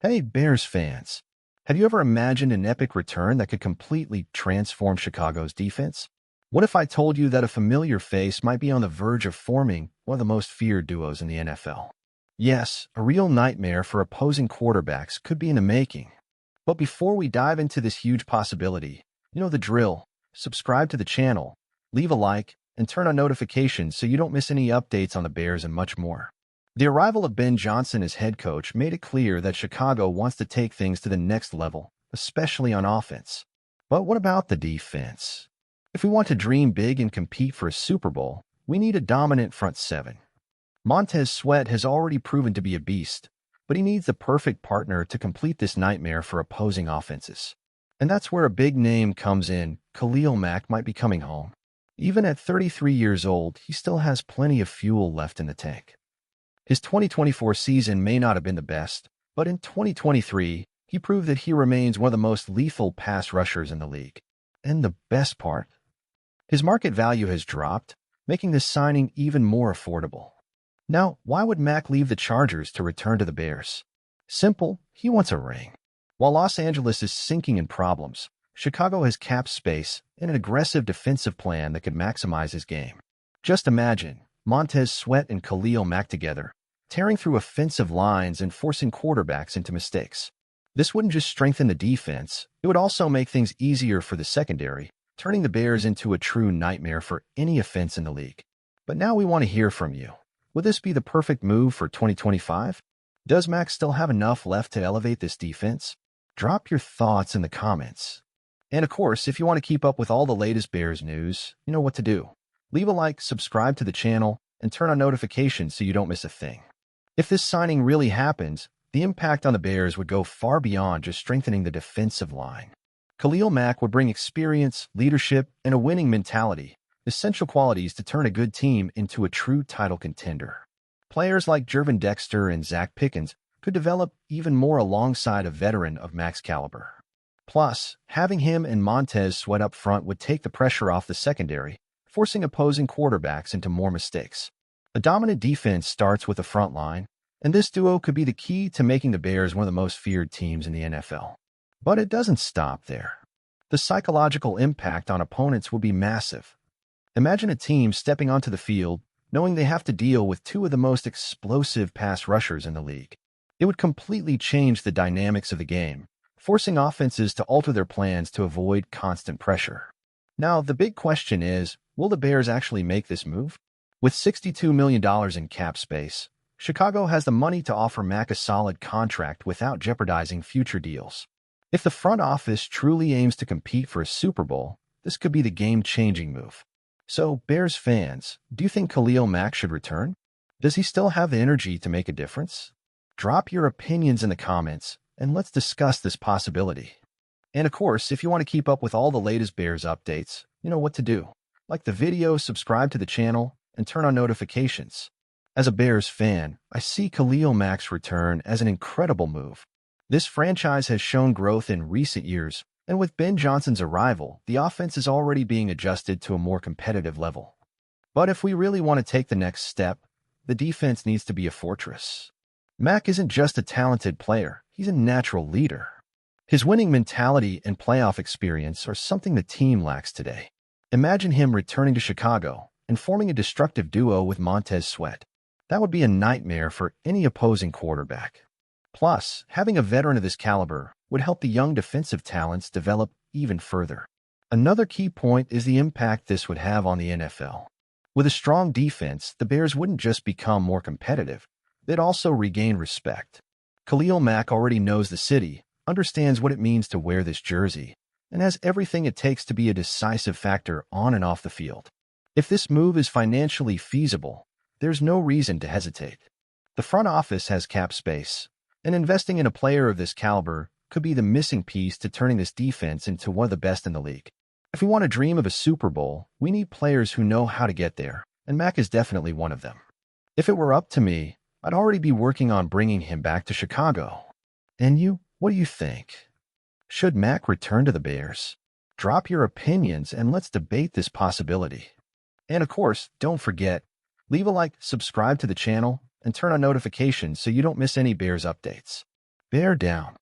Hey, Bears fans. Have you ever imagined an epic return that could completely transform Chicago's defense? What if I told you that a familiar face might be on the verge of forming one of the most feared duos in the NFL? Yes, a real nightmare for opposing quarterbacks could be in the making. But before we dive into this huge possibility, you know the drill. Subscribe to the channel, leave a like, and turn on notifications so you don't miss any updates on the Bears and much more. The arrival of Ben Johnson as head coach made it clear that Chicago wants to take things to the next level, especially on offense. But what about the defense? If we want to dream big and compete for a Super Bowl, we need a dominant front seven. Montez Sweat has already proven to be a beast, but he needs the perfect partner to complete this nightmare for opposing offenses. And that's where a big name comes in. Khalil Mack might be coming home. Even at 33 years old, he still has plenty of fuel left in the tank. His 2024 season may not have been the best, but in 2023, he proved that he remains one of the most lethal pass rushers in the league. And the best part? His market value has dropped, making this signing even more affordable. Now, why would Mack leave the Chargers to return to the Bears? Simple, he wants a ring. While Los Angeles is sinking in problems, Chicago has cap space and an aggressive defensive plan that could maximize his game. Just imagine Montez Sweat and Khalil Mack together, tearing through offensive lines and forcing quarterbacks into mistakes. This wouldn't just strengthen the defense, it would also make things easier for the secondary, turning the Bears into a true nightmare for any offense in the league. But now we want to hear from you. Would this be the perfect move for 2025? Does Mack still have enough left to elevate this defense? Drop your thoughts in the comments. And of course, if you want to keep up with all the latest Bears news, you know what to do. Leave a like, subscribe to the channel, and turn on notifications so you don't miss a thing. If this signing really happens, the impact on the Bears would go far beyond just strengthening the defensive line. Khalil Mack would bring experience, leadership, and a winning mentality, essential qualities to turn a good team into a true title contender. Players like Gervon Dexter and Zach Pickens could develop even more alongside a veteran of Mack's caliber. Plus, having him and Montez Sweat up front would take the pressure off the secondary, forcing opposing quarterbacks into more mistakes. A dominant defense starts with the front line, and this duo could be the key to making the Bears one of the most feared teams in the NFL. But it doesn't stop there. The psychological impact on opponents will be massive. Imagine a team stepping onto the field knowing they have to deal with two of the most explosive pass rushers in the league. It would completely change the dynamics of the game, forcing offenses to alter their plans to avoid constant pressure. Now, the big question is, will the Bears actually make this move? With $62 million in cap space, Chicago has the money to offer Mack a solid contract without jeopardizing future deals. If the front office truly aims to compete for a Super Bowl, this could be the game-changing move. So, Bears fans, do you think Khalil Mack should return? Does he still have the energy to make a difference? Drop your opinions in the comments, and let's discuss this possibility. And of course, if you want to keep up with all the latest Bears updates, you know what to do. Like the video, subscribe to the channel, and turn on notifications. As a Bears fan, I see Khalil Mack's return as an incredible move. This franchise has shown growth in recent years, and with Ben Johnson's arrival, the offense is already being adjusted to a more competitive level. But if we really want to take the next step, the defense needs to be a fortress. Mack isn't just a talented player, he's a natural leader. His winning mentality and playoff experience are something the team lacks today. Imagine him returning to Chicago and forming a destructive duo with Montez Sweat. That would be a nightmare for any opposing quarterback. Plus, having a veteran of this caliber would help the young defensive talents develop even further. Another key point is the impact this would have on the NFL. With a strong defense, the Bears wouldn't just become more competitive, they'd also regain respect. Khalil Mack already knows the city, understands what it means to wear this jersey, and has everything it takes to be a decisive factor on and off the field. If this move is financially feasible, there's no reason to hesitate. The front office has cap space, and investing in a player of this caliber could be the missing piece to turning this defense into one of the best in the league. If we want to dream of a Super Bowl, we need players who know how to get there, and Mack is definitely one of them. If it were up to me, I'd already be working on bringing him back to Chicago. And you, what do you think? Should Mack return to the Bears? Drop your opinions and let's debate this possibility. And of course, don't forget, leave a like, subscribe to the channel, and turn on notifications so you don't miss any Bears updates. Bear down.